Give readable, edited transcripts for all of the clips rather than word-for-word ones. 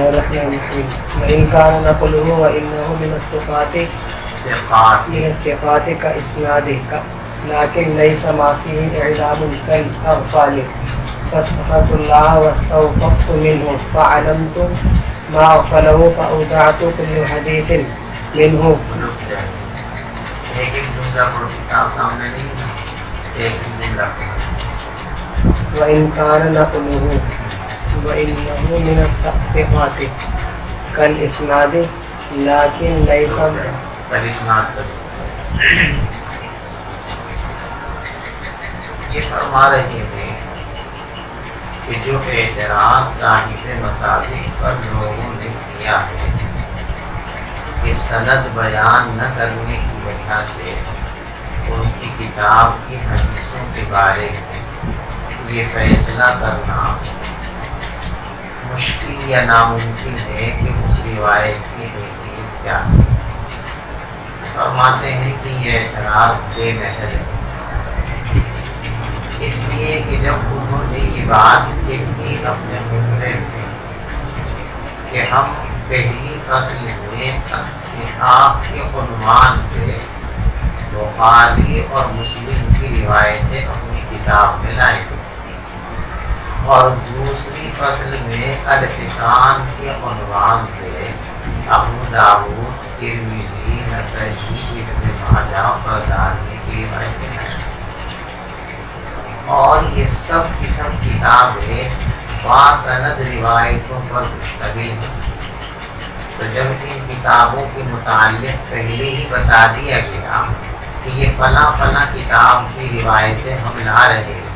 الله الرحمن الرحيم وإن كان نقله وإنه من الثقات كإسناده لكن ليس ما فيه إعلام كالأغفال فاستخرت الله واستوفقت منه فعلمت ما أغفله فأودعت كل حديث منه. وإن كان نقله وإنه من الثقات كالإسناد لكن ليس یہ فرما رہے ہیں کہ جو اعتراض صاحب مصابیح پر لوگوں نے کیا ہے کہ سند بیان نہ کرنے کی وجہ سے ان کی کتاب کی حدیثوں کے بارے میں یہ فیصلہ کرنا مشکل یا ناممکن ہے کہ اس روایت کی حیثیت کیا ہے. فرماتے ہیں کہ یہ اعتراض بے محل ہے، اس لیے کہ جب انہوں نے یہ بات کہی اپنے خطبے میں کہ ہم پہلی فصل میں الصحاح کے عنوان سے بخاری اور مسلم کی روایتیں اپنی کتاب میں لائے تھے، اور دوسری فصل میں الحسان کے عنوان سے ابو داؤد، ترمذی، نسائی، ابن ماجہ اور دارمی کی روایتیں ہیں. اور یہ سب کی سب کتابیں باسند روایتوں پر مشتمل ہیں. تو جب ان کتابوں کے متعلق پہلے ہی بتا دیا گیا کہ یہ فلاں فلاں کتاب کی روایتیں ہم لا رہے ہیں،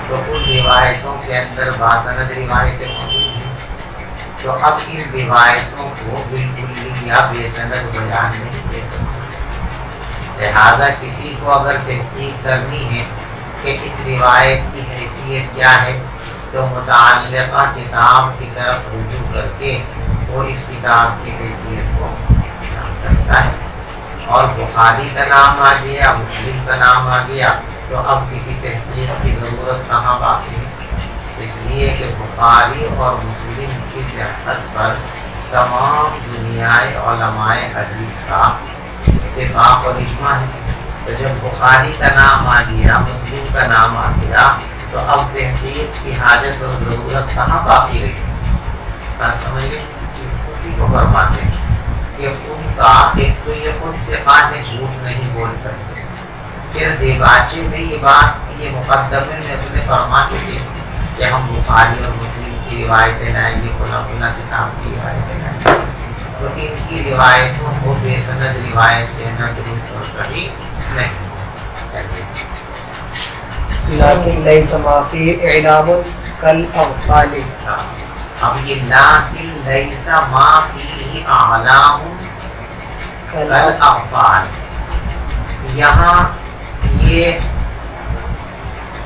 تو ان روایتوں کے اندر باسند روایتیں موجود ہیں، تو اب ان روایتوں کو بالکل یا بے سند بیان نہیں دے سکتے. لہذا کسی کو اگر تحقیق کرنی ہے کہ اس روایت کی حیثیت کیا ہے تو متعلقہ کتاب کی طرف رجوع کر کے وہ اس کتاب کی حیثیت کو جان سکتا ہے. اور بخاری کا نام آ گیا، مسلم کا نام آ گیا، تو اب کسی تحقیق کی ضرورت کہاں باقی ہے؟ اس لیے کہ بخاری اور مسلم کی صحت پر تمام دنیائے علماء حدیث کا اتفاق اور اجماع ہے. تو جب بخاری کا نام آ گیا، مسلم کا نام آ گیا، تو اب تحقیق کی حاجت اور ضرورت کہاں باقی رہی؟ بات سمجھ گئے؟ اسی کو فرماتے ہیں کہ ان کا ایک تو یہ خود سے بات میں جھوٹ نہیں بول سکتے، پھر دیباچے میں یہ بات یہ مقدمے میں اپنے فرماتے تھے کہ ہم بخاری اور مسلم کی روایتیں لائیں گے، فلاں فلاں کتاب کی روایتیں لائیں گے. تو ان کی روایتوں کو بے سند روایت کہنا درست اور صحیح نہیں. لیکن لیس ما فی اعلام کالاغفال. اب یہ لیکن لیس ما فیہ اعلام کالاغفال، یہاں یہ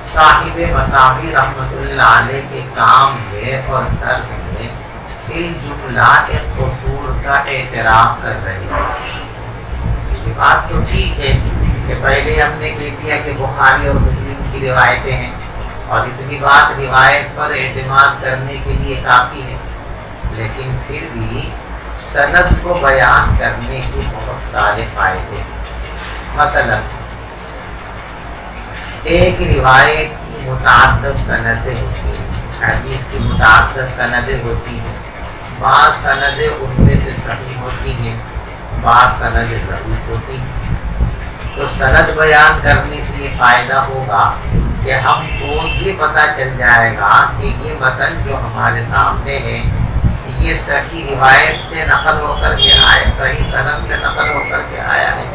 صاحب مصابیح رحمۃ اللہ علیہ کے کام میں اور طرز میں فی الجملہ ایک قصور کا اعتراف کر رہے ہیں. یہ بات تو ٹھیک ہے کہ پہلے ہم نے کہہ دیا کہ بخاری اور مسلم کی روایتیں ہیں، اور اتنی بات روایت پر اعتماد کرنے کے لیے کافی ہے، لیکن پھر بھی سند کو بیان کرنے کے بہت سارے فائدے ہیں. مثلا ایک روایت کی متعدد سندیں ہوتی ہیں، حدیث کی متعدد سندیں ہوتی ہیں، بعض سندیں ان میں سے صحیح ہوتی ہیں، بعض سندیں ضعیف ہوتی ہیں. تو سند بیان کرنے سے یہ فائدہ ہوگا کہ ہم کو یہ پتہ چل جائے گا کہ یہ متن جو ہمارے سامنے ہے یہ صحیح روایت سے نقل ہو کر کے آیا، صحیح سند سے نقل ہو کر کے آیا ہے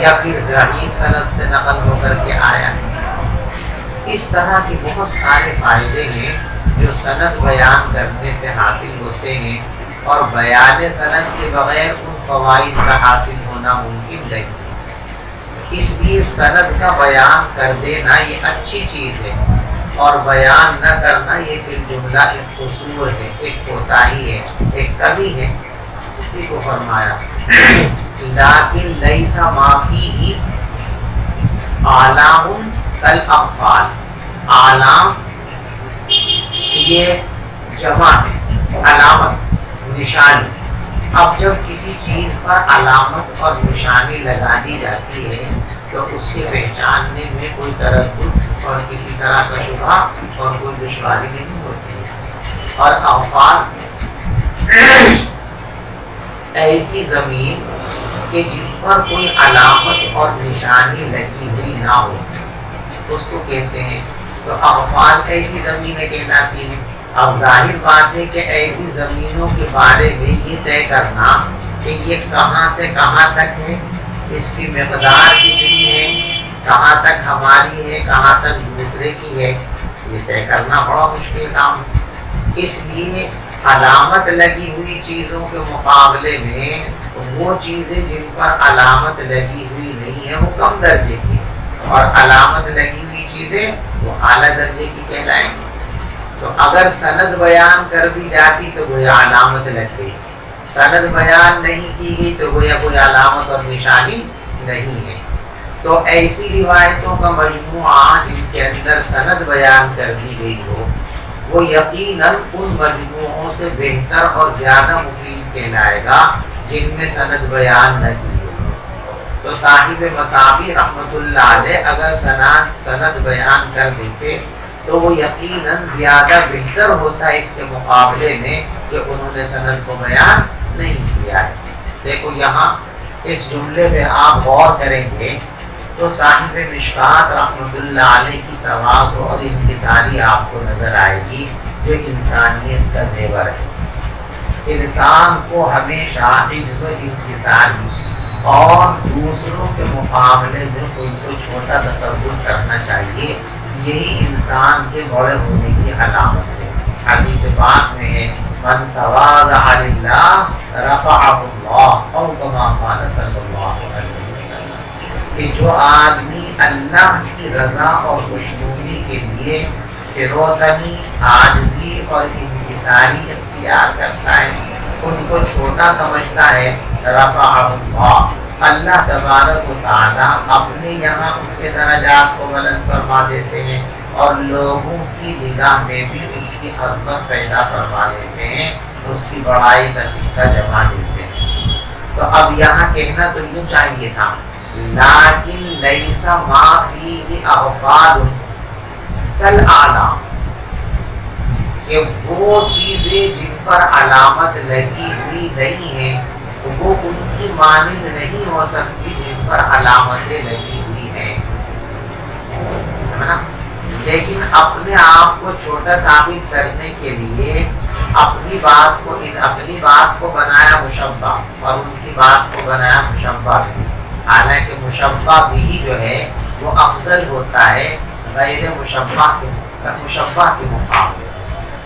یا پھر ضعیف سند سے نقل ہو کر کے آیا ہے. اس طرح کے بہت سارے فائدے ہیں جو سند بیان کرنے سے حاصل ہوتے ہیں، اور بیان سند کے بغیر ان فوائد کا حاصل ہونا ممکن نہیں. اس لیے سند کا بیان کر دینا یہ اچھی چیز ہے، اور بیان نہ کرنا یہ فی الجملہ ایک قصور ہے، ایک کوتاہی ہے، ایک کمی ہے. اسی کو فرمایا لیکن لیس ما فیہ اعلام کالاغفال. اعلام یہ جمع ہے علامت نشانی. اب جب کسی چیز پر علامت اور نشانی لگا دی جاتی ہے تو اس کے پہچاننے میں کوئی تردد اور کسی طرح کا شبہ اور کوئی دشواری نہیں ہوتی. اور افعال ایسی زمین کہ جس پر کوئی علامت اور نشانی لگی ہوئی نہ ہو اس کو کہتے ہیں. تو افعال ایسی زمینیں کہلاتی ہیں. اب ظاہر بات ہے کہ ایسی زمینوں کے بارے میں یہ طے کرنا کہ یہ کہاں سے کہاں تک ہے، اس کی مقدار کتنی ہے، کہاں تک ہماری ہے، کہاں تک دوسرے کی ہے، یہ طے کرنا بڑا مشکل کام ہے. اس لیے علامت لگی ہوئی چیزوں کے مقابلے میں وہ چیزیں جن پر علامت لگی ہوئی نہیں ہے وہ کم درجے کی ہیں، اور علامت لگی ہوئی چیزیں وہ اعلیٰ درجے کی کہلائیں گی. تو اگر سند بیان کر دی جاتی تو گویا علامت لگ گئی، سند بیان نہیں کی گئی تو گویا کوئی علامت اور نشانی نہیں ہے. تو ایسی روایتوں کا مجموعہ جن کے اندر سند بیان کر دی گئی ہو وہ یقیناً ان مجموعوں سے بہتر اور زیادہ مفید کہلائے گا جن میں سند بیان نہ کی ہو. تو صاحب مصابیح رحمۃ اللہ علیہ اگر سند بیان کر دیتے تو وہ یقیناً زیادہ بہتر ہوتا ہے اس کے مقابلے میں کہ انہوں نے سند کو بیان نہیں کیا ہے. دیکھو یہاں اس جملے میں آپ غور کریں گے تو صاحب مشکات رحمۃ اللہ علیہ کی تواضع اور انکساری آپ کو نظر آئے گی جو انسانیت کا زیور ہے. انسان کو ہمیشہ عجز و انکساری اور دوسروں کے مقابلے میں خود کو چھوٹا تصور کرنا چاہیے. یہی انسان کے بڑے ہونے کی علامت ہے. حدیث پاک میں ہے من تواضع للہ رفعہ اللہ، اور کما قال صلی اللہ علیہ وسلم کہ جو آدمی اللہ کی رضا اور خوشنودی کے لیے فروتنی، عاجزی اور انکساری اختیار کرتا ہے، خود کو چھوٹا سمجھتا ہے، رفعہ اللہ، اللہ تبارک و تعالیٰ اپنے یہاں اس کے درجات کو بلند فرما دیتے ہیں اور لوگوں کی نگاہ میں بھی اس کی عظمت پیدا فرما دیتے ہیں، اس کی بڑائی کا سکہ جما دیتے ہیں. تو اب یہاں کہنا تو یوں چاہیے تھا لیکن لیس ما فیہ اغفال کالاعلام، کہ وہ چیزیں جن پر علامت لگی ہوئی نہیں ہیں وہ ان کی مانند نہیں ہو سکتی جن پر علامتیں لگی ہوئی ہیں. لیکن اپنے آپ کو چھوٹا ثابت کرنے کے لیے اپنی بات کو بنایا مشبہ اور ان کی بات کو بنایا مشبہ بھی. حالانکہ مشبہ بھی جو ہے وہ افضل ہوتا ہے غیر مشبہ کے مقابلے.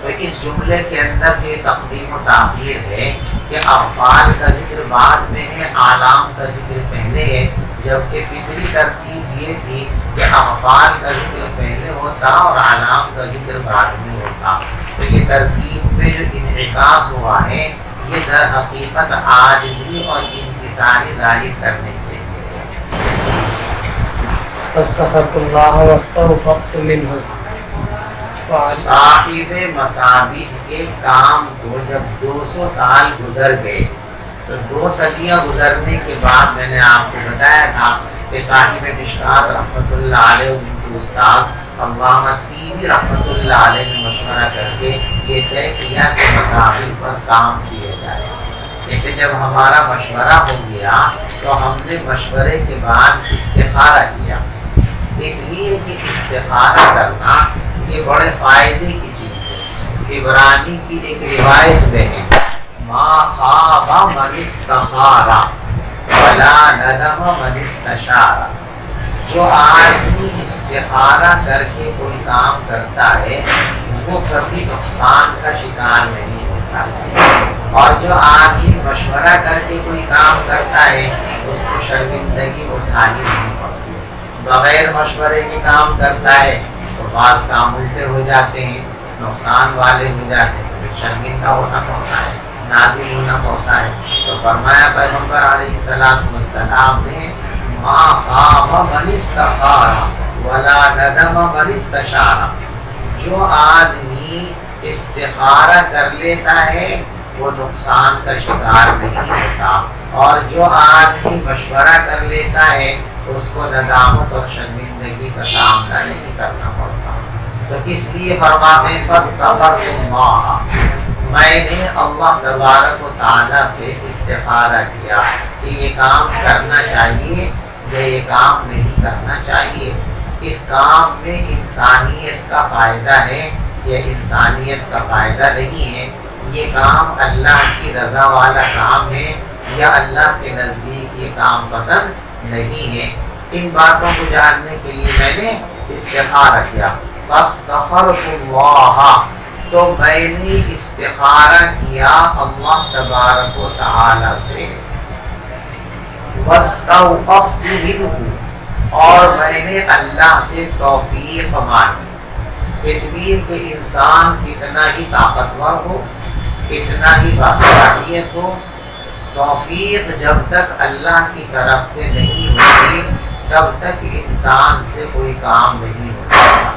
تو اس جملے کے اندر جو تقدیم و تاخیر ہے کہ افعال کا ذکر بعد میں ہے، اعلام کا ذکر پہلے ہے، جبکہ فطری ترتیب یہ تھی کہ افعال کا ذکر پہلے ہوتا اور اعلام کا ذکر بعد میں ہوتا. تو یہ ترتیب میں جو انعکاس ہوا ہے یہ در حقیقت عاجزی اور انکساری ظاہر کرنے کے لیے. فاستغفرت اللہ واستغفرت منہ. صاحب مصابیح کے کام کو جب 200 سال گزر گئے تو 2 صدیاں گزرنے کے بعد میں نے آپ کو بتایا تھا کہ صاحب مشکات رحمۃ اللہ علیہ ان کے استاد علامہ طیبی رحمۃ اللہ علیہ نے مشورہ کر کے یہ طے کیا کہ مصابیح پر کام کیا جائے. لیکن جب ہمارا مشورہ ہو گیا تو ہم نے مشورے کے بعد استخارہ کیا، اس لیے کہ استخارہ کرنا یہ بڑے فائدے کی چیز ہے. عبرانی کی ایک روایت میں ہے ما خاب من استخار ولا ندم من استشار. جو آدمی استخارہ کر کے کوئی کام کرتا ہے وہ کبھی نقصان کا شکار نہیں ہوتا، اور جو آدمی مشورہ کر کے کوئی کام کرتا ہے اس کو شرمندگی اٹھانی نہیں پڑتی. بغیر مشورے کے کام کرتا ہے تو بعض کام الٹے ہو جاتے ہیں، نقصان والے ہو جاتے ہیں، پھر شرمندہ ہونا پڑتا ہے، نادم ہونا پڑتا ہے. تو فرمایا پیغمبر علیہ السلام نے ما خاب من استخار ولا ندم من استشار. جو آدمی استخارہ کر لیتا ہے وہ نقصان کا شکار نہیں ہوتا، اور جو آدمی مشورہ کر لیتا ہے اس کو ندامت اور شرمندگی کا سامنا نہیں کرنا پڑتا۔ تو اس لیے فرماتے ہیں فاستغفرت اللہ، میں نے اللہ تبارک و تعالیٰ سے استخارہ کیا کہ یہ کام کرنا چاہیے یا یہ کام نہیں کرنا چاہیے، اس کام میں انسانیت کا فائدہ ہے یا انسانیت کا فائدہ نہیں ہے، یہ کام اللہ کی رضا والا کام ہے یا اللہ کے نزدیک یہ کام پسند نہیں ہے۔ ان باتوں کو جاننے کے لیے میں نے استخارہ کیا۔ فاستغفرت اللہ، تو میں نے استخارہ کیا اللہ تبارک و تعالی سے۔ واستوقفت منہ، اور میں نے اللہ سے توفیق مانگی، اس لیے کہ انسان کتنا ہی طاقتور ہو، کتنا ہی باصلاحیت ہو، توفیق جب تک اللہ کی طرف سے نہیں ہوتی تب تک انسان سے کوئی کام نہیں ہو سکتا۔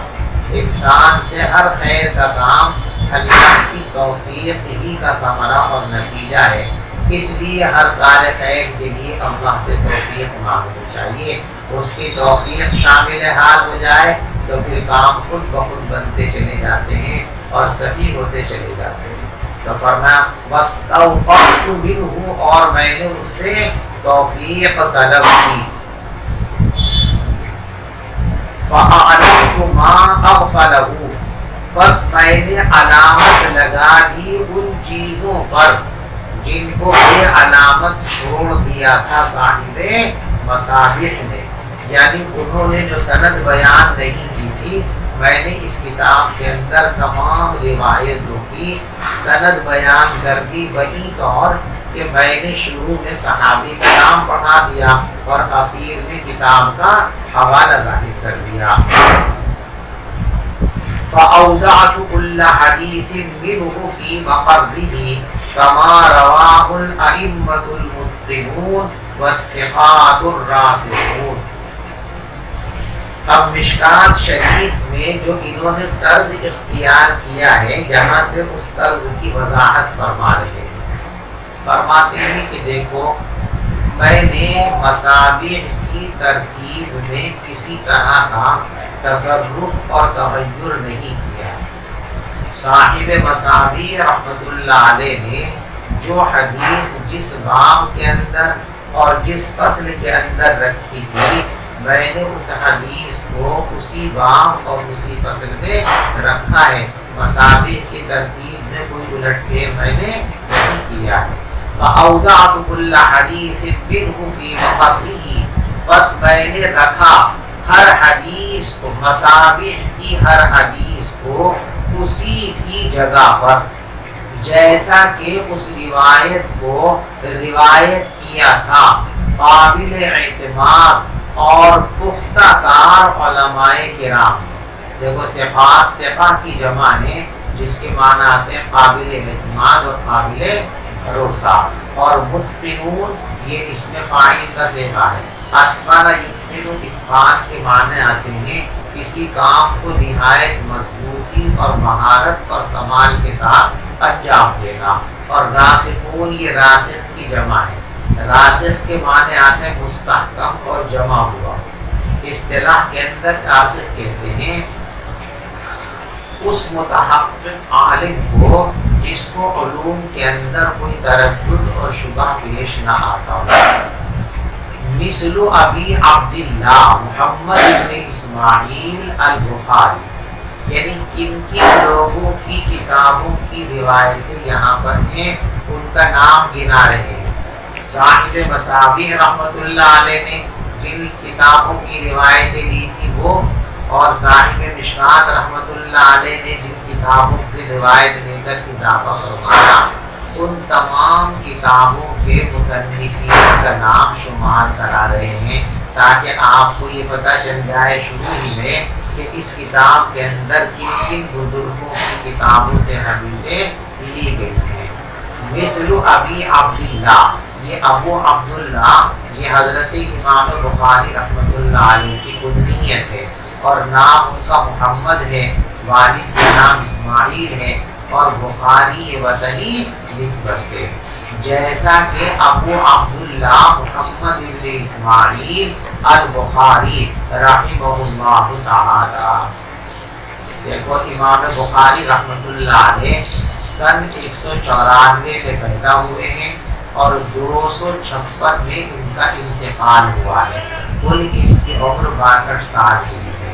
انسان سے ہر خیر کا کام اللہ کی توفیق ہی کا ثمرہ اور نتیجہ ہے، اس لیے ہر کار خیر کے لیے اللہ سے توفیق مانگنی چاہیے۔ اس کی توفیق شامل حال ہو جائے تو پھر کام خود بخود بنتے چلے جاتے ہیں اور صحیح ہوتے چلے جاتے ہیں۔ تو فرمایا واستوقفت منہ، اور میں نے اس سے توفیق طلب کی۔ فَأَعْلَمْتُ مَا أَغْفَلَهُ، بس میں نے علامت لگا دی ان چیزوں پر جن کو یہ علامت چھوڑ دیا تھا صاحب مصابیح نے، یعنی انہوں نے جو سند بیان نہیں کی تھی، میں نے اس کتاب کے اندر تمام روایتوں کی سند بیان کر دی، وہی طور کہ میں نے شروع میں صحابی کا نام پڑھا دیا اور آخر میں کتاب کا حوالہ ظاہر کر دیا۔ فَأَوْدَعْتُ كُلَّ حَدِيثٍ مِّنْهُ فِي مَقَرِّهِ كَمَا رَوَاهُ الْأَئِمَّةُ الْمُتْقِنُونَ وَالثِّقَاتُ الرَّاسِخُونَ۔ اب مشکات شریف میں جو انہوں نے طرز اختیار کیا ہے، یہاں سے اس طرز کی وضاحت فرما رہے ہیں۔ فرماتے ہیں کہ دیکھو، میں نے مصابیح کی ترتیب میں کسی طرح کا تصرف اور تغیر نہیں کیا۔ صاحب مصابیح رحمۃ اللہ علیہ نے جو حدیث جس باب کے اندر اور جس فصل کے اندر رکھی تھی، میں نے اس حدیث کو اسی باب اور اسی فصل میں رکھا ہے، مصابیح کی ترتیب میں کوئی الٹ پھیر میں نے نہیں کیا ہے۔ فَأَوْدَعْتُ كُلَّ حَدِيثٍ مِّنْهُ فِي مَقَرِّهِ، بس میں نے رکھا ہر حدیث کو، مصابیح کی ہر حدیث کو اسی کی جگہ پر، جیسا کہ اس روایت کو روایت کیا تھا قابل اعتماد اور پختہ کار علماء کرام۔ دیکھو ثقہ کی جمع ہے جس کے معنی آتے ہیں قابل اعتماد اور قابل بھروسہ، اور متقنون یہ اس میں فاعل کا صیغہ ہے۔ اتقن یتقن، اتقان کے معنی آتے ہیں کسی کام کو نہایت مضبوطی اور مہارت اور کمال کے ساتھ انجام دینا، اور راسخون یہ راسخ کی جمع ہے۔ راسخ کے معنی آتے ہیں مستحکم اور جمع ہوا۔ اصطلاح کے اندر راسخ کہتے ہیں اس متحقق عالم کو جس کو علوم کے اندر کوئی تردد اور شبہ پیش نہ آتا ہو۔ مثل ابی عبداللہ محمد بن اسماعیل البخاری، یعنی کن کن لوگوں کی کتابوں کی روایتیں یہاں پر ہیں، ان کا نام گنا رہے ہیں۔ صاحب مصابیح رحمۃ اللہ علیہ نے جن کتابوں کی روایتیں لی تھی وہ، اور صاحب مشکات رحمۃ اللہ علیہ نے جن کتابوں سے روایت لے کر اضافہ فرمایا، ان تمام کتابوں کے مصنفین کا نام شمار کرا رہے ہیں، تاکہ آپ کو یہ پتہ چل جائے شروع ہی میں کہ اس کتاب کے اندر کن کن بزرگوں کی کتابوں سے حدیثیں لی گئی ہیں۔ مثل ابی عبداللہ، یہ ابو عبداللہ یہ حضرت امام بخاری رحمۃ اللہ علیہ کی کنیت ہے، اور نام اس کا محمد ہے، والد کا نام اسماعیل ہے، اور بخاری وطنی نسبت ہے، جیسا کہ ابو عبداللہ محمد بن اسماعیل البخاری رحمہ اللہ تعالی۔ دیکھو امام بخاری رحمۃ اللہ علیہ سن 194 میں پیدا ہوئے ہیں اور 256 میں ان کا انتقال ہوا ہے، کل ان کی عمر 62 سال ہوئی ہے۔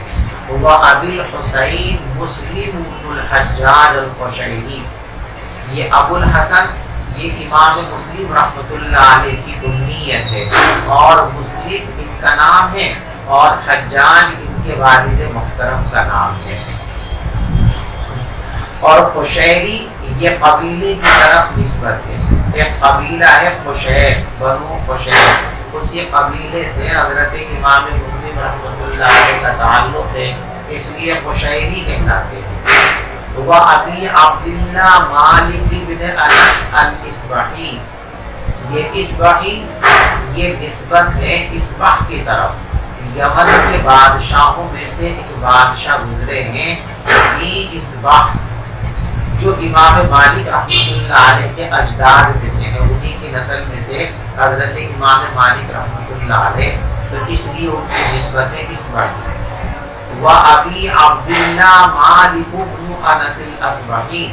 وہ ابی الحسین مسلم بن الحجاج القشیری، یہ ابو الحسن یہ امام مسلم رحمۃ اللہ علیہ کی کنیت ہے، اور مسلم ان کا نام ہے اور حجاج ان کے والد محترم کا نام ہے۔ اور قشیری یہ قبیلے کی طرف نسبت ہے، ایک قبیلہ ہے قشیر، بنو قشیر، اسی قبیلے سے حضرت امام مسلم رحمۃ اللہ علیہ کا تعلق ہے، اس لیے قشیری کہلاتے ہیں۔ وہ ابی عبداللہ مالک بن انس الاسبحی، یہ اسبحی یہ نسبت ہے اسبح کی طرف، یمن کے بادشاہوں میں سے ایک بادشاہ گزرے ہیں ذی اسبح، جو امام مالک رحمۃ اللہ علیہ کے اجداد میں سے ہے، انہی کی نسل میں سے حضرت امام مالک رحمۃ اللہ علیہ، تو اس لیے ان کی نسبت ہے اسبحی۔ وابی عبداللہ مالک بن انس الاصبحی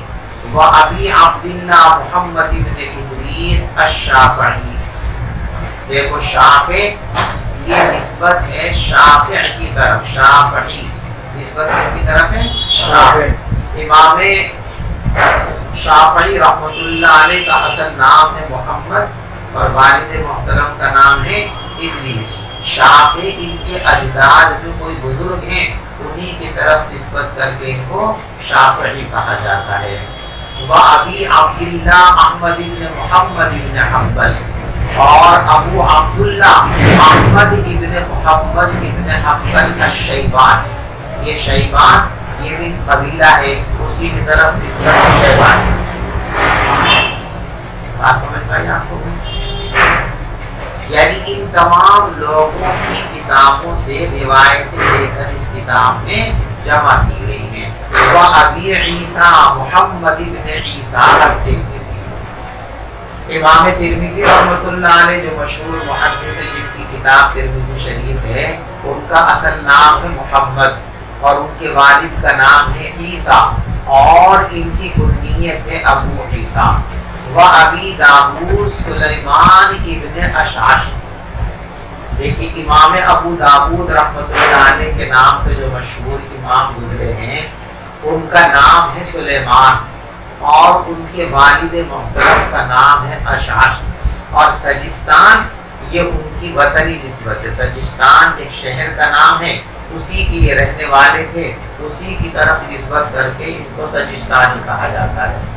وابی عبداللہ محمد بن ادریس الشافعی۔ دیکھو شافع یہ نسبت ہے شافع کی طرف، شافعی نسبت کس کی طرف ہے؟ شافع۔ امام شافعی رحمۃ اللہ علیہ کا اصل نام ہے محمد اور والد محترم کا نام ہے ادریس۔ شافعی ان کے اجداد جو کوئی بزرگ ہیں انہی کی طرف نسبت کر کے ان کو شافعی کہا جاتا ہے۔ وابی عبداللہ احمد بن محمد بن حنبل، اور ابو عبداللہ احمد ابن محمد ابن حنبل الشیبان، یہ شیبان یہ بھی قبیلہ ہے، اسی کی طرف نسبت شیبان۔ بات سمجھ پائی آپ کو؟ یعنی ان تمام لوگوں کی کتابوں سے روایتیں لے کر اس کتاب میں جمع کی گئی ہیں۔ وابی عیسیٰ محمد بن عیسیٰ الترمذی، امام ترمذی رحمۃ اللہ علیہ جو مشہور محدث ہیں جن کی کتاب ترمذی شریف ہے، ان کا اصل نام ہے محمد اور ان کے والد کا نام ہے عیسیٰ اور ان کی کنیت ہے ابو عیسیٰ۔ وابی داؤد سلیمان ابن اشعث، دیکھیے امام ابو داؤد رحمۃ اللہ علیہ کے نام سے جو مشہور امام گزرے ہیں ان کا نام ہے سلیمان اور ان کے والد محترم کا نام ہے اشعث۔ اور سجستان یہ ان کی وطنی نسبت ہے، سجستان ایک شہر کا نام ہے، اسی کے یہ رہنے والے تھے، اسی کی طرف نسبت کر کے ان کو سجستانی کہا جاتا ہے۔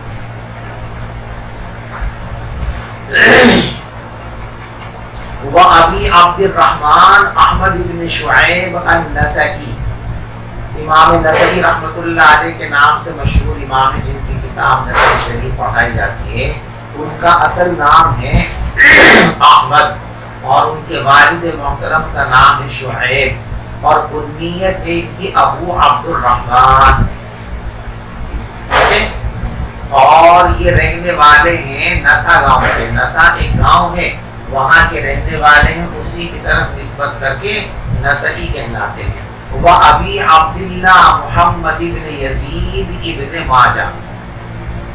وابی عبد الرحمن احمد بن شعیب النسائی، امام نسائی رحمۃ اللہ علیہ کے نام سے مشہور امام ہے جن کی کتاب نسائی شریف پڑھائی جاتی ہے، ان کا اصل نام ہے احمد اور ان کے والد محترم کا نام ہے شعیب اور کنیت ہے ان کی ابو عبد الرحمن، اور یہ رہنے والے ہیں نسا گاؤں کے، نسا ایک گاؤں ہے وہاں کے رہنے والے ہیں، اسی کی طرف نسبت کر کے نسائی کہلاتے ہیں۔ وابی عبداللہ محمد ابن یزید ابن ماجہ،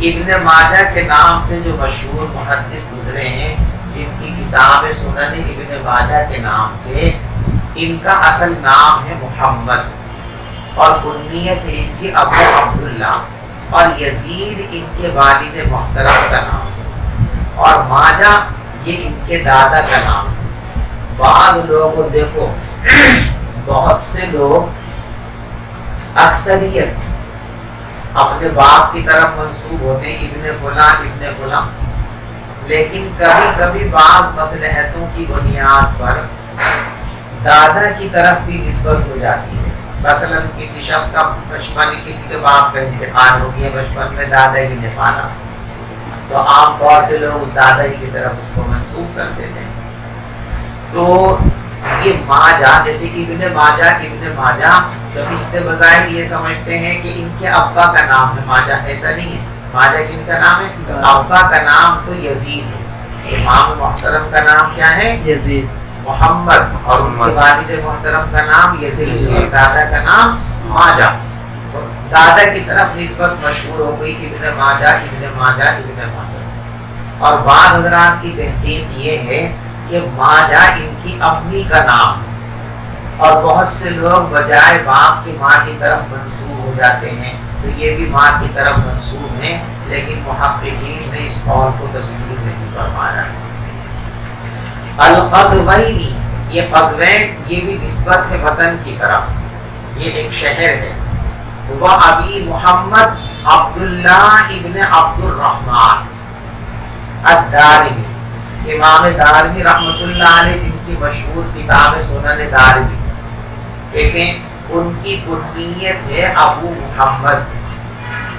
ابن ماجہ کے نام سے جو مشہور محدث گزرے ہیں جن کی کتاب سنن ابن ماجہ کے نام سے، ان کا اصل نام ہے محمد اور کنیت ان کی ابو عبداللہ اور یزید ان کے والد محترم کا نام ہے اور ماجہ یہ ان کے دادا کا نام ہے۔ بعض لوگ دیکھو بہت سے لوگ اکثریت اپنے باپ کی طرف منسوب ہوتے ہیں ابن فلاں ابن فلاں، لیکن کبھی کبھی بعض مصلحتوں کی بنیاد پر دادا کی طرف بھی نسبت ہو جاتی ہے۔ مثلا کسی شخص کا بچپن کسی کے باپ کا انتقال ہو گیا، بچپن میں دادا ہی نے پالا، تو عام طور سے لوگ اس دادا ہی کی طرف اس کو منسوب کر دیتے ہیں۔ تو یہ ماجہ جیسے ابن ماجہ تو اس سے بظاہر یہ سمجھتے ہیں کہ ان کے ابا کا نام ہے ماجہ، ایسا نہیں ہے، ماجہ کن کا نام ہے؟ ابا کا نام تو یزید ہے، امام محترم کا نام کیا ہے؟ یزید محمد، اور ان کے والد محترم کا نام یزید، اور دادا کا نام ماجہ۔ دادا کی طرف نسبت مشہور ہو گئی ابن ماجہ ابن ماجہ ابن ماجہ۔ اور بعض حضرات کی تحقیق یہ ہے کہ ماجہ ان کی اپنی کا نام ہے، اور بہت سے لوگ بجائے باپ کی ماں کی طرف منسوب ہو جاتے ہیں، تو یہ بھی ماں کی طرف منسوب ہیں، لیکن محققین نے اس قول کو تسلیم نہیں فرمایا۔ القزوینی، یہ قزوین یہ بھی نسبت ہے وطن کی طرف، یہ ایک شہر ہے۔ وہ ابی محمد عبداللہ ابن عبد الرحمن الدارمی، امام دارمی رحمۃ اللہ علیہ، جن کی مشہور کتاب سنن دارمی، لیکن ان کی کنیت ہے ابو محمد،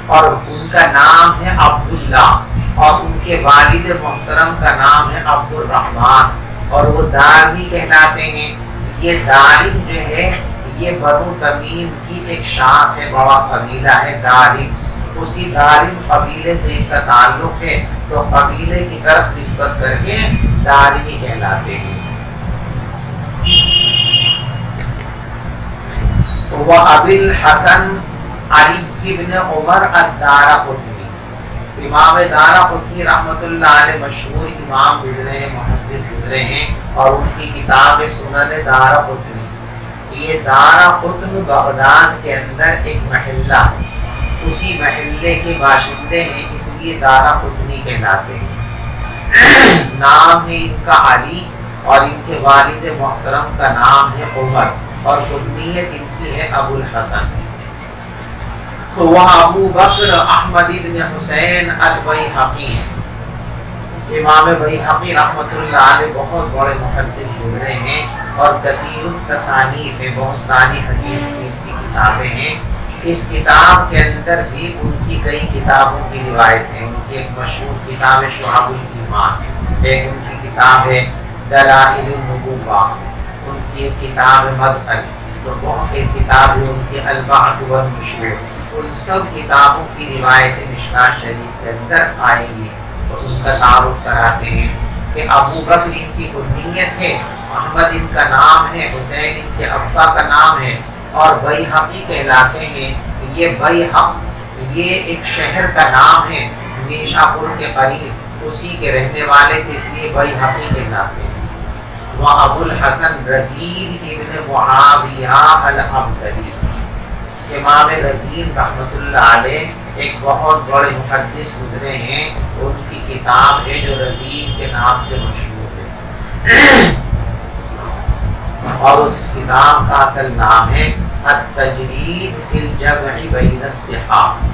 اور ان کا نام ہے عبداللہ، اور ان کے والد محترم کا نام ہے عبد الرحمن، اور وہ دارمی کہلاتے ہیں۔ یہ دارم جو ہے یہ بنو تمیم کی ایک شاخ ہے، بڑا قبیلہ ہے دارم، اسی دارم قبیلے سے ان کا تعلق ہے، تو قبیلے کی طرف نسبت کر کے دارمی کہلاتے ہیں۔ وہ ابی الحسن علی ابن عمر الدارقطنی، امام دارقطنی رحمۃ اللہ علیہ مشہور امام گزرے ہیں، محدث گزرے ہیں، اور ان کی کتاب سنن دارقطنی۔ یہ دارقطن بغداد کے اندر ایک محلہ ہے، اسی محلے کے باشندے ہیں، اس لیے دارقطنی کہلاتے ہیں۔ نام ہے ان کا علی، اور ان کے والد محترم کا نام ہے عمر، اور کنیت ان کی ہے ابو الحسن۔ وہ ابو بکر احمد بن حسین البیہقی، امام بیہقی رحمۃ اللہ علیہ بہت بڑے محدث گزرے ہیں، اور کثیر التصانیف ہے، بہت ساری حدیث کی کتابیں ہیں۔ اس کتاب کے اندر بھی ان کی کئی کتابوں کی روایت ہے۔ ان کی ایک مشہور کتاب ہے شعب الایمان، ایک ان کی کتاب ہے دلائل النبوہ، ان کی ایک کتاب ہے مدخل، تو بہت ایک کتاب ہے ان کی البعث والنشور۔ ان سب کتابوں کی روایتیں مشکوٰۃ شریف کے اندر آئیں گی، تو ان کا تعارف کراتے ہیں کہ ابو بکر ان کی کنیت ہے، احمد ان کا نام ہے، حسین ان کے ابا کا نام ہے، اور بیہقی کہلاتے ہیں۔ یہ بیہق یہ ایک شہر کا نام ہے نیشا پور کے قریب، اسی کے رہنے والے تھے، اس لیے بیہقی کہلاتے ہیں۔ وہ ابو الحسن رزین ابن معاویہ العنبری، امام رزین رحمۃ اللہ علیہ ایک بہت بڑے محدث گزرے ہیں، ان کی کتاب ہے جو رزین کے نام سے مشہور ہے، اور اس کتاب کا اصل نام ہے التجرید فی الجمع بین الصحاح۔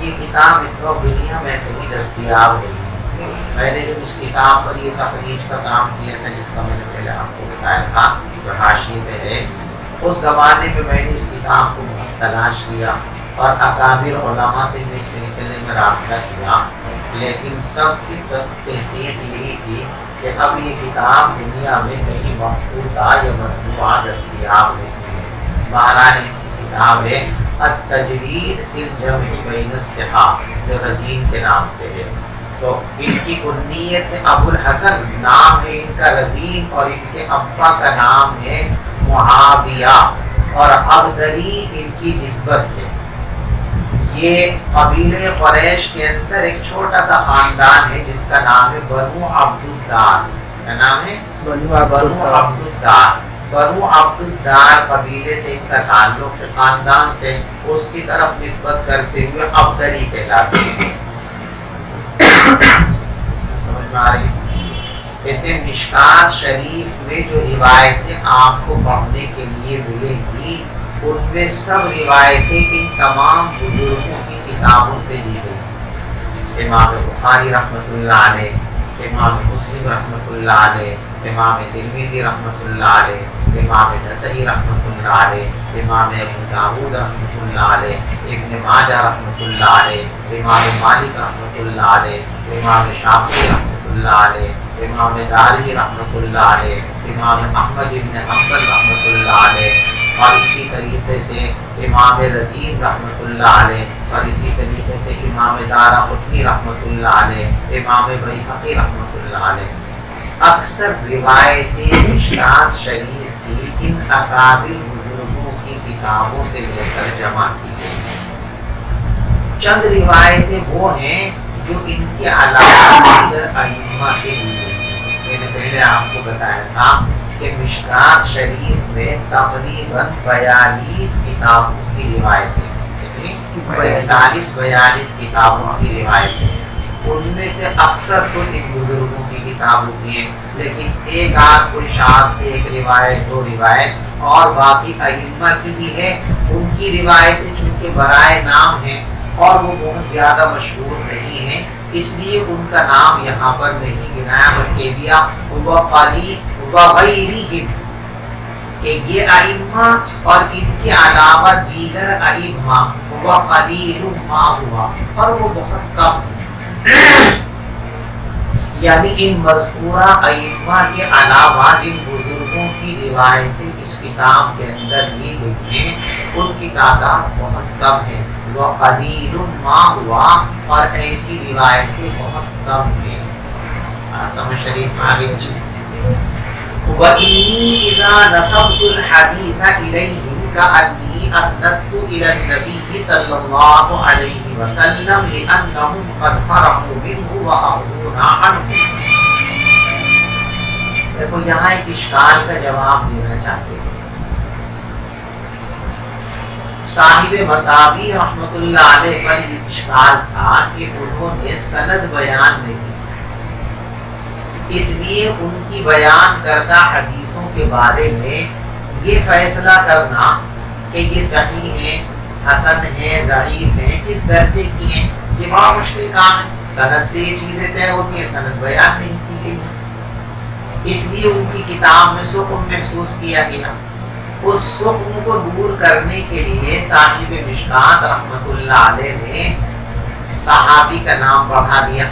یہ کتاب اس وقت دنیا میں کہیں دستیاب نہیں ہے۔ میں نے جب اس کتاب پر یہ تخریج کا کام کیا تھا، جس کا میں نے پہلے آپ کو بتایا تھا، جو حاشیے میں ہے، اس زمانے میں میں نے اس کتاب کو بہت تلاش کیا، اور اکابر علماء سے اس سلسلے میں رابطہ کیا، لیکن سب کی تحقیق یہی تھی کہ اب یہ کتاب دنیا میں کہیں محفوظہ یا مطبوعہ دستیاب نہیں ہے۔ بہرحال ان کی کتاب ہے التجرید فی الجمع بین الصحاح، جو رزین کے نام سے ہے۔ تو ان کی کنیت ابو الحسن، نام ہے ان کا رزین، اور ان کے ابا کا نام ہے معاویہ، اور عبدلی ان کی نسبت ہے۔ یہ قبیلہ قریش کے اندر ایک چھوٹا سا خاندان ہے جس کا نام ہے بنو عبد الدار۔ کیا نام ہے؟ بنو عبد الدار۔ بنو عبد الدار قبیلے سے ان کا تعلق ہے، خاندان سے، اس کی طرف نسبت کرتے ہوئے عبدلی کہلاتے ہیں۔ سمجھ میں آ رہی؟ کہتے ہیں مشکوٰۃ شریف میں جو روایتیں آپ کو پڑھنے کے لیے ملیں گی، ان میں سب روایتیں ان تمام بزرگوں کی کتابوں سے لی گئی۔ امام بخاری رحمۃ اللہ علیہ، امام مسلم رحمۃ اللہ علیہ، امام ترمذی رحمۃ اللہ علیہ، امام نسائی رحمۃ اللہ علیہ، امام ابو داؤد رحمۃ اللہ علیہ، ابن ماجہ رحمۃ اللہ علیہ، امام مالک رحمۃ اللہ علیہ، امام شافعی رحمۃ اللہ علیہ، امام دارمی رحمۃ اللہ علیہ، امام احمد بن حنبل رحمۃ اللہ علیہ، اور اسی طریقے سے امام رزین رحمۃ اللہ علیہ، اور اسی طریقے سے امام دارقطنی رحمۃ اللہ علیہ، امام بیہقی رحمۃ اللہ علیہ، اکثر روایتیں مشکات شریف کی ان اکابر بزرگوں کی کتابوں سے لے کر جمع کی گئی۔ چند روایتیں وہ ہیں جو ان کے علاوہ دیگر ائمہ سے لی گئی۔ میں نے پہلے آپ کو بتایا تھا کہ مشکات شریف میں تقریباً 42 کتابوں کی روایتیں، 45-42 کتابوں کی روایتیں، ان میں سے اکثر تو ان بزرگوں کی کتابوں کی ہیں، لیکن ایک آدھ کوئی شاذ ایک روایت دو روایت اور باقی ائمہ کی بھی ہے۔ ان کی روایتیں چونکہ برائے نام ہیں اور وہ بہت زیادہ مشہور نہیں ہیں، اس لیے ان کا نام یہاں پر نہیں گنایا، بس کہہ دیا وغیرہم کہ یہ ائمہ اور ان کے علاوہ دیگر ائمہ وقلیل ما ہوا، اور وہ بہت کم ہیں۔ یعنی ان مذکورہ ائمہ کے علاوہ جن بزرگوں کی روایتیں اس کتاب کے اندر لی گئی ہیں ان کی تعداد بہت کم ہے۔ وقلیل ما ہوا، اور ایسی روایتیں بہت کم ہیں۔ سمجھ شریف آگے وَإِنِّي إِذَا نَسَبْتُ الْحَدِيثَ إِلَيْهِمْ كَأَنِّي أَسْنَدْتُ إِلَى النَّبِيِّ صَلَّى اللَّهُ عَلَيْهِ وَسَلَّمَ لِأَنَّهُمْ قَدْ فَرَحُوا مِنْهُ وَأَخْذُونَا عَنْهُ۔ دیکھو یہاں ایک اشکال کا جواب دینا چاہتے ہیں۔ صاحب مصابیح رحمۃ اللہ علیہ پر یہ اشکال تھا کہ انہوں نے سند بیان نہیں، اس لیے ان کی بیان کردہ حدیثوں کے بارے میں یہ فیصلہ کرنا کہ یہ صحیح ہیں، حسن ہیں، ضعیف ہیں، کس درجے کی ہیں، یہ بہت مشکل کام ہے۔ سند سے یہ چیزیں طے ہوتی ہیں، سند بیان نہیں کی گئی، اس لیے ان کی کتاب میں سقم محسوس کیا گیا۔ اس سقم کو دور کرنے کے لیے صاحب مشکات رحمۃ اللہ علیہ نے صحابی کا نام پڑھا دیا۔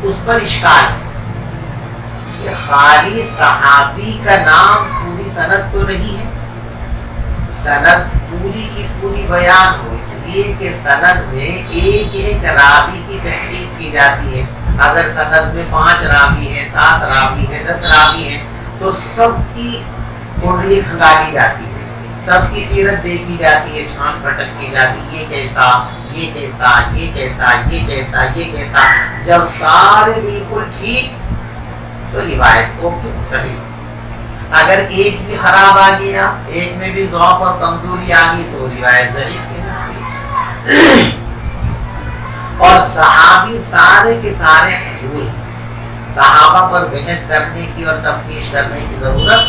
اس پر اشکال ہے کہ خالی صحابی کا نام پوری سند تو نہیں ہے، سند پوری کی پوری بیان ہو، اس لیے کہ سند میں ایک ایک راوی کی تحقیق کی جاتی ہے۔ اگر سند میں 5 راوی ہیں، 7 راوی ہیں، 10 راوی ہیں تو سب کی کنڈلی کھنگالی جاتی ہے، سب کی سیرت دیکھی جاتی ہے، چھان پھٹک کی جاتی ہے، یہ کیسا، یہ کیسا، یہ کیسا، یہ کیسا، یہ کیسا۔ جب سارے بالکل ٹھیک تو روایت کو صحیح، اگر ایک بھی خراب آ گیا، ایک میں بھی ضعف اور کمزوری آ گئی تو روایت ضعیف کہلاتی۔ اور صحابی سارے کے سارے حضور، صحابہ پر بحث کرنے کی اور تفتیش کرنے کی ضرورت،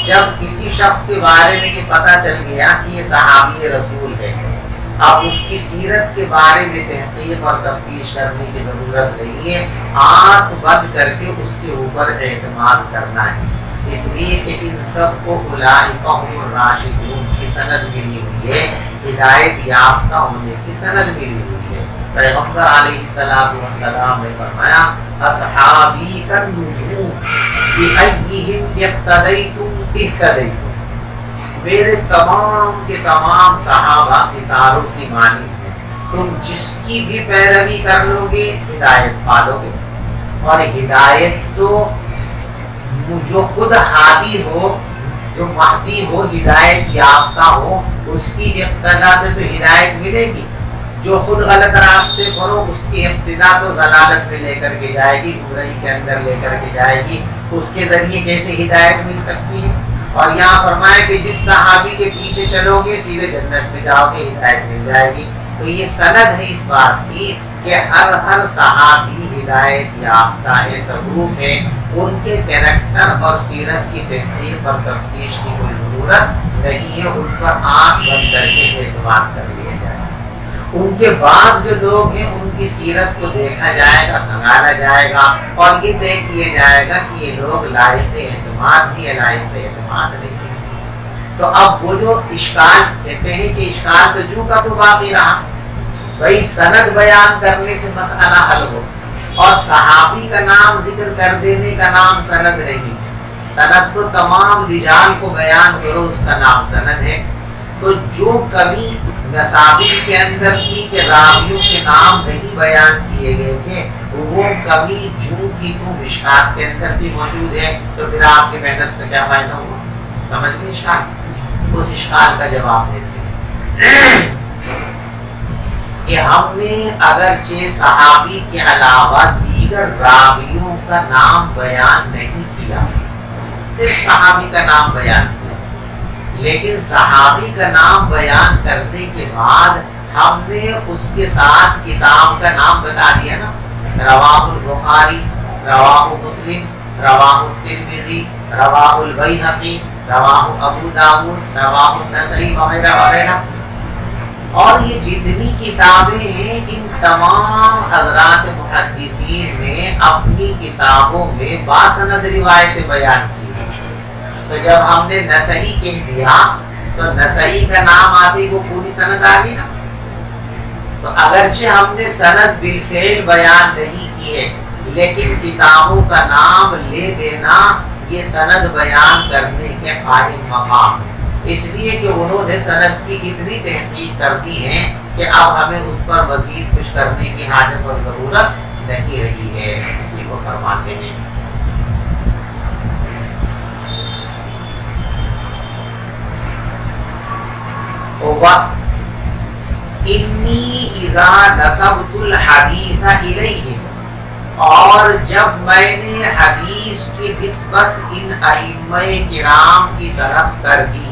جب کسی شخص کے بارے میں یہ پتہ چل گیا کہ یہ صحابی رسول ہے، اب اس کی سیرت کے بارے میں تحقیق اور تفتیش کرنے کی ضرورت نہیں ہے، آنکھ بند کر کے اس کے اوپر اعتماد کرنا ہے۔ اس لیے کہ ان سب کو اولئک هم الراشدون کی سند ملی ہوئی ہے، ہدایت یافتہ ہونے کی سند ملی ہوئی ہے۔ پیغمبر علیہ السلام نے فرمایا اصحابی کالنجوم بأیہم اقتدیتم اہتدیتم، میرے تمام کے تمام صحابہ ستاروں کی مانند ہیں، تم جس کی بھی پیروی کر لو گے ہدایت پالو گے۔ اور ہدایت تو جو خود ہادی ہو، جو مہدی ہو، ہدایت یافتہ ہو، اس کی اقتدا سے تو ہدایت ملے گی۔ جو خود غلط راستے پر ہو اس کی ابتدا تو ضلالت میں لے کر کے جائے گی، برائی کے اندر لے کر کے جائے گی، اس کے ذریعے کیسے ہدایت مل سکتی ہے؟ اور یہاں فرمایا کہ جس صحابی کے پیچھے چلو گے سیدھے جنت میں جاؤ گے، ہدایت مل جائے گی۔ تو یہ سند ہے اس بات کی کہ ہر صحابی ہدایت یافتہ ہے، ثبوت ہے، ان کے کیریکٹر اور سیرت کی تحقیق اور تفتیش کی کوئی ضرورت نہیں ہے، ان پر آنکھ بند کر کے اعتماد کر لیا جائے۔ ان کے بعد جو لوگ ہیں ان کی سیرت کو دیکھا جائے گا، کھنگالا جائے گا، اور یہ طے کیا جائے گا کہ یہ لوگ لائق اعتماد ہی لائق اعتماد نہیں ہے۔ تو اب وہ جو اشکال کہتے ہیں کہ اشکال تو جو کا تو باقی رہا، بھائی سند بیان کرنے سے مسئلہ حل ہو، اور صحابی کا نام ذکر کر دینے کا نام سند نہیں، سند تو تمام رجال کو بیان کرو، اس کا نام سند ہے۔ تو جو کمی نسابی کے اندر تھی کہ راویوں کے نام نہیں بیان کیے گئے تھے، وہ کمی جو کی تو مشکات کے اندر بھی موجود ہے، تو پھر آپ کی محنت کا کیا فائدہ ہوا؟ سمجھ گئے اشکال؟ اس اشکال کا جواب دیتے ہیں کہ ہم نے اگرچہ صحابی کے علاوہ دیگر راویوں کا نام بیان نہیں کیا، صرف صحابی کا نام بیان کیا، لیکن صحابی کا نام بیان کرنے کے بعد ہم نے اس کے ساتھ کتاب کا نام بتا دیا نا، رواہ البخاری، رواہ مسلم، رواہ الترمذی، رواہ البیہقی، رواہ ابو داؤد، رواہ النسائی وغیرہ وغیرہ۔ اور یہ جتنی کتابیں ہیں ان تمام حضرات محدثین نے اپنی کتابوں میں باسند روایتیں بیان کی۔ تو جب ہم نے نسائی کہہ دیا تو نسائی کا نام آتے وہ پوری سند آ گئی نا۔ تو اگرچہ ہم نے سند بالفعل بیان نہیں کی ہے، لیکن کتابوں کا نام لے دینا یہ سند بیان کرنے کے قائم مقام ہے، اس لیے کہ انہوں نے سند کی اتنی تحقیق کر دی ہے کہ اب ہمیں اس پر مزید کچھ کرنے کی حاجت اور ضرورت نہیں رہی ہے، اسی کو فرماتے ہیں۔ انی اذا نسبت الحدیث الیہ، اور جب میں نے حدیث کی نسبت ان ائمہ کرام کی طرف کر دی،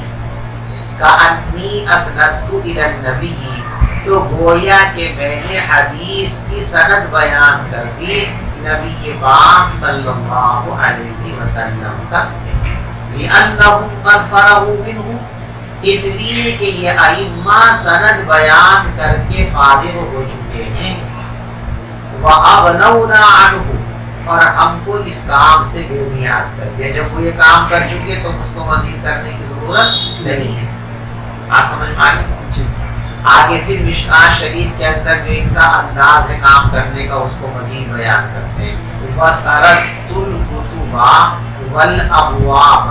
کأنی اسندت الی النبی، تو گویا کہ میں نے حدیث کی سند بیان کر دی نبی پاک صلی اللہ علیہ وسلم تک، لأنہم قد فرغوا منہ، اس لیے کہ یہ ائمہ سند بیان کر کے فارغ ہو چکے ہیں، وَأَغْنَوْنَا عَنْهُ، اور ہم کو اس کام سے بے نیاز کر دیا۔ جب وہ یہ کام کر چکے تو اس کو مزید کرنے کی ضرورت نہیں ہے۔ آپ سمجھ پائیں؟ آگے پھر مشکات شریف کے اندر جو ان کا انداز ہے کام کرنے کا اس کو مزید بیان کرتے ہیں۔ وَسَرَدْتُ الْكُتُبَ وَالْأَبْوَابَ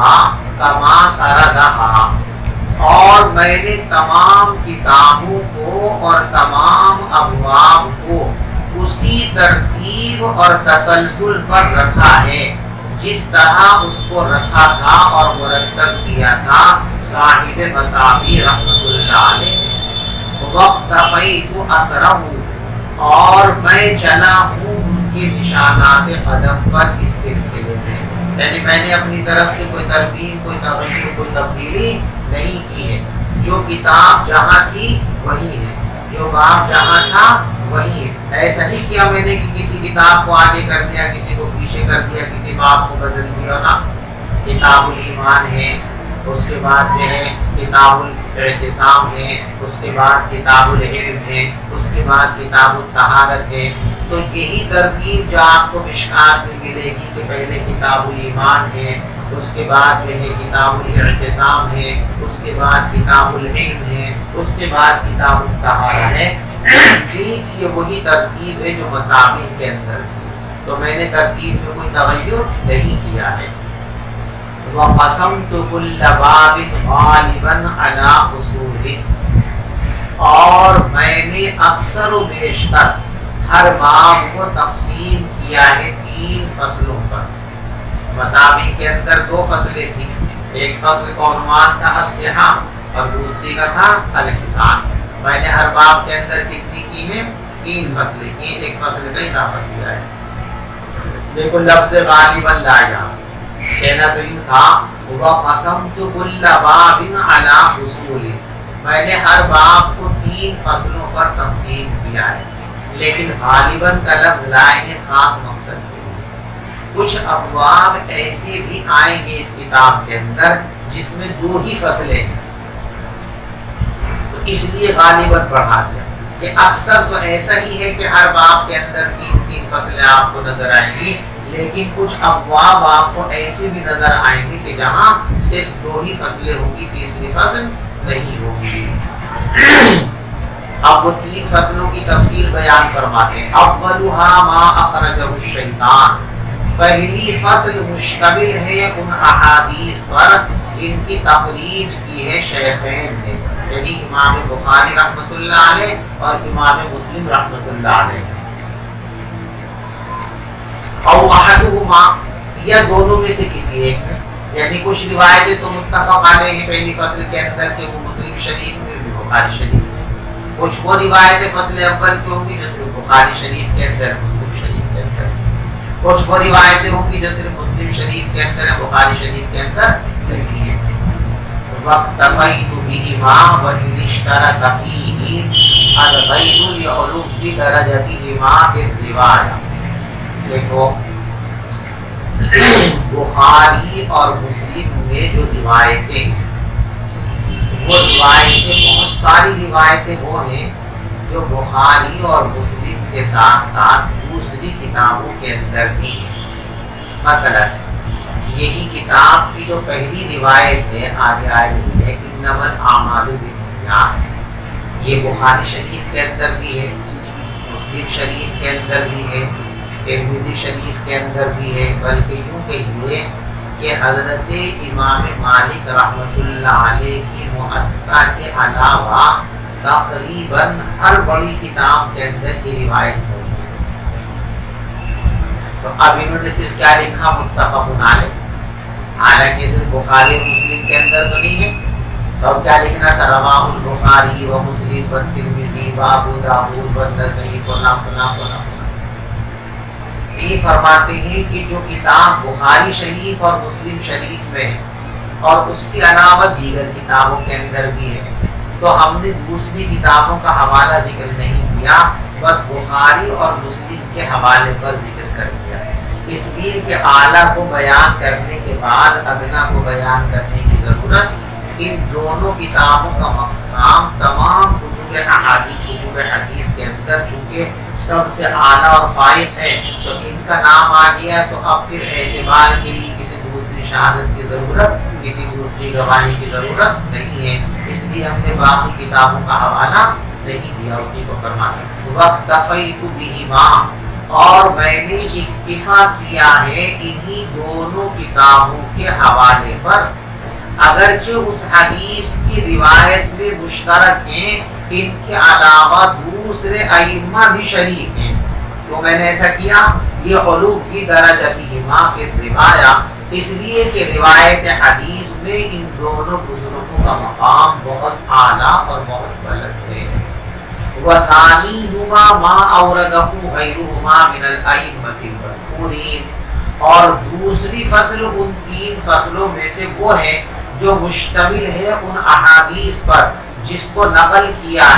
كَمَا سَرَدَهَا، اور میں نے تمام کتابوں کو اور تمام ابواب کو اسی ترتیب اور تسلسل پر رکھا ہے جس طرح اس کو رکھا تھا اور مرتب کیا تھا صاحب مصابیح رحمۃ اللہ علیہ۔ وَاقْتَفَيْتُ أَثَرَهُ، اور میں چلا ہوں ان کے نشانات قدم پر اس سلسلے میں، یعنی میں نے اپنی طرف سے کوئی ترمیم، کوئی تغییر، کوئی تبدیلی نہیں کی ہے۔ جو کتاب جہاں تھی وہی ہے، جو باب جہاں تھا وہی ہے۔ ایسا نہیں کیا میں نے کہ کسی کتاب کو آگے کر دیا، کسی کو پیچھے کر دیا، کسی باب کو بدل دیا نا۔ کتاب الایمان ہے، اس کے بعد جو ہے کتاب الاعتصام ہے، اس کے بعد کتاب العلم ہے، اس کے بعد کتاب الطہارت ہے۔ تو یہی ترتیب جو آپ کو مشکات میں ملے گی کہ پہلے کتاب الایمان ہے، اس کے بعد جو ہے کتاب الاعتصام ہے، اس کے بعد کتاب العلم ہے، اس کے بعد کتاب الطہارہ ہے۔ یہ وہی ترتیب ہے جو مصابیح کے اندر تھی، تو میں نے ترتیب میں کوئی تغیر نہیں کیا ہے۔ وَقَسَمْتُ كُلَّ بَابٍ غَالِبًا عَلَى فُصُولٍ، اور میں نے اکثر و بیشتر ہر باب کو تقسیم کیا ہے 3 فصلوں پر۔ مصابیح کے اندر 2 فصلیں تھیں، ایک فصل کا عنوان تھا الصحاح اور دوسری کا تھا الحسان۔ میں نے ہر باب کے اندر کتنی کی ہیں؟ 3 فصلیں کی، ایک فصل کا اضافہ کیا ہے۔ دیکھو لفظ غالباً لایا، کہنا تو یوں تھا وَقَسَمْتُ كُلَّ بَابٍ عَلَى فُصُولٍ، میں نے ہر باب کو 3 فصلوں پر تقسیم کیا ہے، لیکن غالباً کا لفظ لائے ہیں خاص مقصد کے لیے۔ کچھ ابواب ایسے بھی آئیں گے اس کتاب کے اندر جس میں 2 ہی فصلیں ہیں، تو اس لیے غالباً بڑھا دیا کہ اکثر تو ایسا ہی ہے کہ ہر باب کے اندر 3 فصلیں آپ کو نظر آئیں گی، لیکن کچھ ابواب آپ کو ایسے بھی نظر آئیں گے کہ جہاں صرف 2 ہی فصلیں ہوں گی، تیسری فصل نہیں ہوگی۔ اب وہ 3 فصلوں کی تفصیل بیان فرماتے ہیں۔ اولھا ما اخرجہ الشیطان، پہلی فصل مشتمل ہے ان احادیث پر جن کی تخریج کی ہے شیخین نے، یعنی امام بخاری رحمۃ اللہ علیہ اور امام مسلم رحمۃ اللہ علیہ، او احدہما یا دونوں میں سے کسی ایک نے، یعنی کچھ روایتیں تو متفق علیہ ہیں پہلی فصل کے اندر کہ وہ مسلم شریف میں بھی بخاری شریف میں، کچھ وہ روایتیں فصل اول کی ہوں گی جو صرف بخاری شریف کے اندر مسلم شریف کے اندر، کچھ وہ روایتیں ہوں گی جو صرف مسلم شریف کے اندر ہے بخاری شریف کے اندر نہیں ہے۔ وَاقْتَفَيْتُ بِهِمَا وَإِنِ اشْتَرَكَ فِيهِ الْغَيْرُ لِعُلُوِّ دَرَجَتِهِمَا فِي الرِّوَایَةِ۔ دیکھو بخاری اور مسلم میں جو روایتیں، وہ روایتیں بہت ساری روایتیں وہ ہیں جو بخاری اور مسلم کے ساتھ ساتھ دوسری کتابوں کے اندر بھی ہیں۔ مثلا یہی کتاب کی جو پہلی روایت ہے آگے آئے ہوئی ہے انما الاعمال بالنیات، یہ بخاری شریف کے اندر بھی ہے، مسلم شریف کے اندر بھی ہے، ترمذی شریف کے اندر بھی ہے، بلکہ یوں کہیے کہ حضرت امام مالک رحمۃ اللہ علیہ کی موطا کے علاوہ تقریباً ہر بڑی کتاب کے اندر یہ روایت موجود ہے۔ تو اب انہوں نے صرف کیا لکھا متفق علیہ، حالانکہ صرف بخاری اور مسلم کے اندر تو نہیں ہے، تو اب کیا لکھنا تھا رواہ البخاری و مسلم و ترمذی و ابو داؤد و نسائی فلاں فلاں فلاں۔ یہ فرماتے ہیں کہ جو کتاب بخاری شریف اور مسلم شریف میں ہے اور اس کے علاوہ دیگر کتابوں کے اندر بھی ہے، تو ہم نے دوسری کتابوں کا حوالہ ذکر نہیں کیا، بس بخاری اور مسلم کے حوالے پر ذکر کر دیا، اس لیے کہ اعلیٰ کو بیان کرنے کے بعد ادنا کو بیان کرنے کی ضرورت۔ ان دونوں کتابوں کا مقام تمام کتب حدیث کے اندر چونکہ سب سے اعلیٰ اور فائق ہے، تو ان کا نام آ گیا، تو اب پھر اعتبار کے لیے کسی دوسری شہادت کی ضرورت، کسی دوسری گواہی کی ضرورت نہیں ہے، اس لیے ہم نے باقی کتابوں کا حوالہ نہیں دیا، اسی کو فرماتے ہیں وَاقْتَفَيْتُ بِهِمَا، اور میں نے اکتفا کیا ہے انہی دونوں کتابوں کے حوالے پر، اگرچہ اس حدیث کی روایت میں مشترک ہیں، ان کے علاوہ دوسرے ائمہ بھی شریک ہیں، تو میں نے ایسا کیا یہ علو کی درجتہما فی الروایہ، اس لیے کہ روایت حدیث میں ان دونوں بزرگوں کا مقام بہت اعلیٰ اور بہت بلند ہے۔ وَثَانِيهُمَا مَا أَوْرَدَهُ غَيْرُهُمَا مِنَ الْأَئِمَّةِ الْمَذْكُورِينَ، اور دوسری فصل ان تین فصلوں میں سے وہ ہے جو مشتمل ہے ان احادیث پر جس کو نقل کیا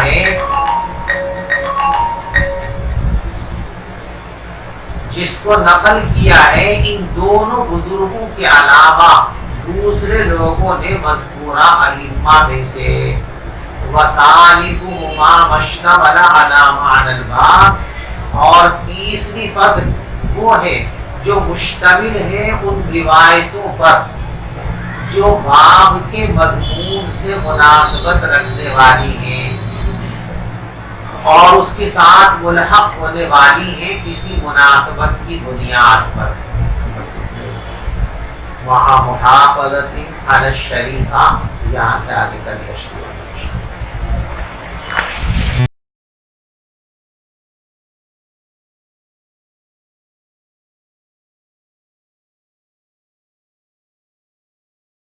ہے ان دونوں بزرگوں کے علاوہ دوسرے لوگوں نے مذکورہ ائمہ میں سے۔ وَثَالِثُهُمَا مَا اشْتَمَلَ عَلَى مَعْنَى الْبَابِ، اور تیسری فصل وہ ہے جو مشتمل ہے ان روایتوں پر جو باب کے مضمون سے مناسبت رکھنے والی ہیں اور اس کے ساتھ ملحق ہونے والی ہیں کسی مناسبت کی بنیاد پر۔ وہاں محافظت علی الشریعہ، یہاں سے آگے کل تشریح